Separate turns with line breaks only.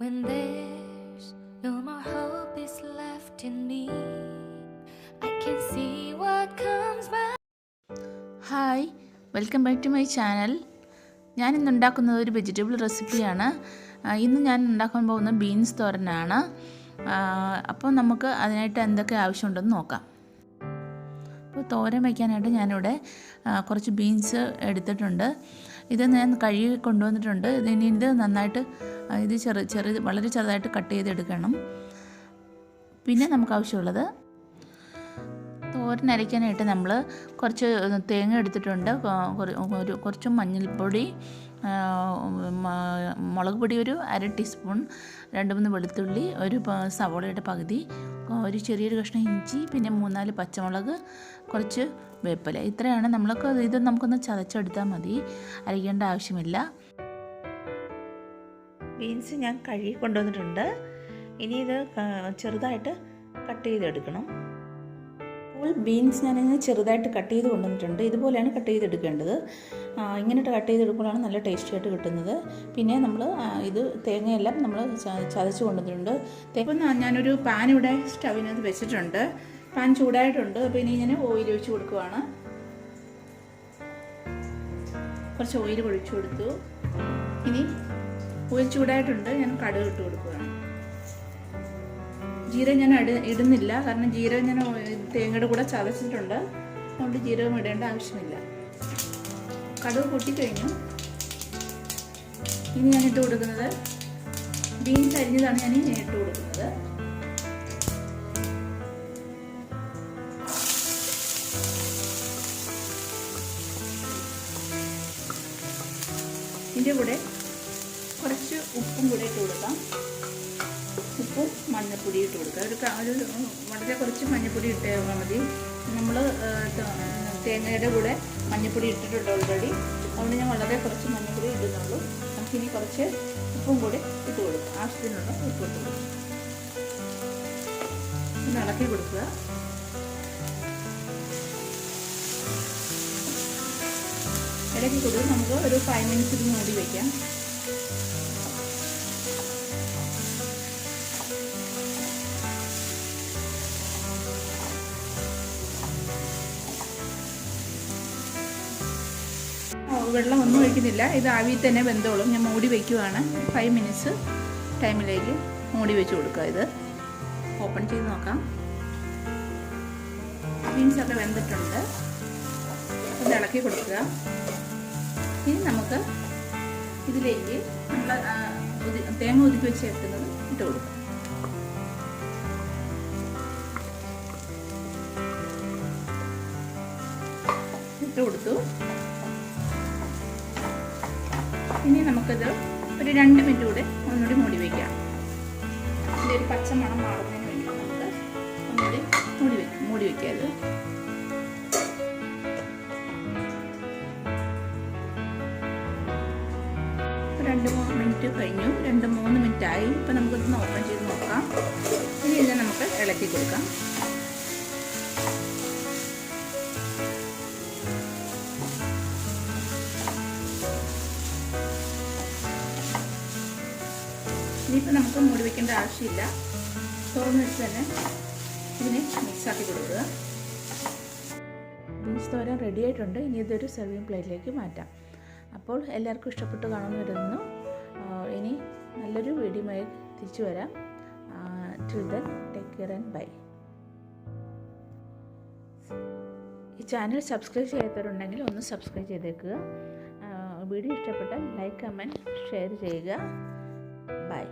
When there's no more hope is left in me, I can see what comes by.
Hi, welcome back to my channel. ഞാൻ ഇന്ന് ഉണ്ടാക്കുന്നത് ഒരു vegetable റെസിപ്പിയാണ്. ഇന്ന് ഞാൻ ഉണ്ടാക്കാൻ പോകുന്ന ബീൻസ് തോരനാണ്. അപ്പോൾ നമുക്ക് അതിനായിട്ട് എന്തൊക്കെ ആവശ്യമുണ്ടെന്ന് നോക്കാം. അപ്പോൾ തോരൻ വയ്ക്കാനായിട്ട് ഞാനിവിടെ കുറച്ച് ബീൻസ് എടുത്തിട്ടുണ്ട്. ഇത് ഞാൻ കഴുകി കൊണ്ടുവന്നിട്ടുണ്ട്. ഇത് നന്നായിട്ട് വളരെ ചെറുതായിട്ട് കട്ട് ചെയ്തെടുക്കണം. പിന്നെ നമുക്ക് ആവശ്യമുള്ളത് തോരൻ അരയ്ക്കാനായിട്ട് നമ്മൾ കുറച്ച് തേങ്ങ എടുത്തിട്ടുണ്ട്, കുറച്ച് മഞ്ഞൾപ്പൊടി, മുളക് പൊടി ഒരു 1/2 ടീസ്പൂൺ, 2-3 വെളുത്തുള്ളി, ഒരു സവോളയുടെ പകുതി, ഒരു ചെറിയൊരു കഷ്ണം ഇഞ്ചി, പിന്നെ 3-4 പച്ചമുളക്, കുറച്ച് വേപ്പില. ഇത്രയാണ്. ഇത് നമുക്കൊന്ന് ചതച്ചെടുത്താൽ മതി, അരയ്ക്കേണ്ട ആവശ്യമില്ല. ബീൻസ് ഞാൻ കഴുകി കൊണ്ടുവന്നിട്ടുണ്ട്. ഇനി ഇത് ചെറുതായിട്ട് കട്ട് ചെയ്തെടുക്കണം. ബീൻസ് ഞാനിങ്ങനെ ചെറുതായിട്ട് കട്ട് ചെയ്ത് കൊണ്ടുവന്നിട്ടുണ്ട്. ഇതുപോലെയാണ് കട്ട് ചെയ്തെടുക്കേണ്ടത്. ഇങ്ങനെ കട്ട് ചെയ്തെടുക്കുമ്പോഴാണ് നല്ല ടേസ്റ്റി ആയിട്ട് കിട്ടുന്നത്. പിന്നെ നമ്മൾ ഇത് തേങ്ങയെല്ലാം നമ്മൾ ചതച്ച് കൊണ്ടുവന്നിട്ടുണ്ട്. ഇപ്പം ഞാനൊരു പാൻ ഇവിടെ സ്റ്റവിനകത്ത് വെച്ചിട്ടുണ്ട്. പാൻ ചൂടായിട്ടുണ്ട്. അപ്പോൾ ഇനി ഞാൻ ഓയിൽ ഒഴിച്ച് കൊടുക്കുവാണ്. കുറച്ച് ഓയിൽ ഒഴിച്ചു കൊടുത്തു. ഇനി ഓയിൽ ചൂടായിട്ടുണ്ട്. ഞാൻ കടുക് ഇട്ട് കൊടുക്കുകയാണ്. ജീരകം ഞാൻ ഇടുന്നില്ല, കാരണം ജീരകം ഞാൻ തേങ്ങയുടെ കൂടെ ചതച്ചിട്ടുണ്ട്. അതുകൊണ്ട് ജീരകം ഇടേണ്ട ആവശ്യമില്ല. കടുക് പൊട്ടിക്കഴിഞ്ഞു. ഇനി ഞാൻ ഇട്ട് കൊടുക്കുന്നത് ബീൻസ് അരിഞ്ഞതാണ്. ഞാൻ ഇട്ട് കൊടുക്കുന്നത് ഇതിൻ്റെ കൂടെ കുറച്ച് ഉപ്പും കൂടെ ഇട്ട് കൊടുക്കാം. ഉപ്പും മഞ്ഞൾപ്പൊടി ഇട്ട് കൊടുക്കുക. ഒരു വളരെ കുറച്ച് മഞ്ഞൾപ്പൊടി ഇട്ടാൽ മതി. നമ്മൾ തേങ്ങയുടെ കൂടെ മഞ്ഞൾപ്പൊടി ഇട്ടിട്ടുണ്ട് ഓൾറെഡി. അതുകൊണ്ട് ഞാൻ വളരെ കുറച്ച് മഞ്ഞൾപ്പൊടി ഇടുന്നുള്ളൂ. നമുക്കിനി കുറച്ച് ഉപ്പും കൂടി ഇട്ട് കൊടുക്കുക. ആവശ്യത്തിനുള്ള ഉപ്പ് ഇട്ട് കൊടുക്കുക. ഒന്ന് ഇളക്കി കൊടുക്കുക. ഇളക്കി കൊടുത്ത് നമുക്ക് ഒരു 5 മിനിറ്റ്സ് മൂടി വയ്ക്കാം. വെള്ളം ഒന്നും ഒഴിക്കുന്നില്ല. ഇത് ആവിയിൽ തന്നെ വെന്തോളും. ഞാൻ മൂടി വയ്ക്കുവാണ്. 5 മിനിറ്റ്സ് ടൈമിലേക്ക് മൂടി വെച്ച് കൊടുക്കുക. ഇത് ഓപ്പൺ ചെയ്ത് നോക്കാം. ബീൻസൊക്കെ വെന്തിട്ടുണ്ട്. ഒന്ന് ഇളക്കി കൊടുക്കുക. ഇനി നമുക്ക് ഇതിലേക്ക് നമ്മൾ തേങ്ങ ഒതുക്കി വെച്ച് വെക്കുന്നത് ഇട്ട് കൊടുക്കുക. ഇട്ട് കൊടുത്തു. ഇനി നമുക്കത് ഒരു 2 മിനിറ്റ് കൂടെ ഒന്നുകൂടി മൂടി വയ്ക്കാം. ഇതിൻ്റെ ഒരു പച്ചമണം മാറുന്നതിന് വേണ്ടി നമുക്ക് ഒന്നുകൂടി മൂടി വയ്ക്കാം. അത് 2-3 മിനിറ്റ് കഴിഞ്ഞു. 2-3 മിനിറ്റ് ആയി. ഇപ്പം നമുക്കിതൊന്ന് ഓപ്പൺ ചെയ്ത് നോക്കാം. ഇനി ഇതിനെ നമുക്ക് ഇളക്കി കൊടുക്കാം. ഇനിയിപ്പോൾ നമുക്ക് മൂടി വയ്ക്കേണ്ട ആവശ്യമില്ല. തുറന്ന് വെച്ച് തന്നെ ഇതിനെ മിക്സാക്കി കൊടുക്കുക. ബീൻസ് തോരൻ റെഡി ആയിട്ടുണ്ട്. ഇനി ഇതൊരു സെർവിങ് പ്ലേറ്റിലേക്ക് മാറ്റാം. അപ്പോൾ എല്ലാവർക്കും ഇഷ്ടപ്പെട്ട് കാണുമെന്ന് കരുതുന്നു. ഇനി നല്ലൊരു വീഡിയോയുമായി തിരിച്ചു വരാം. Till then take care and bye. ഈ ചാനൽ സബ്സ്ക്രൈബ് ചെയ്യാത്തവരുണ്ടെങ്കിൽ ഒന്ന് സബ്സ്ക്രൈബ് ചെയ്തേക്കുക. വീഡിയോ ഇഷ്ടപ്പെട്ടാൽ ലൈക്ക്, കമൻറ്റ്, ഷെയർ ചെയ്യുക. Bye.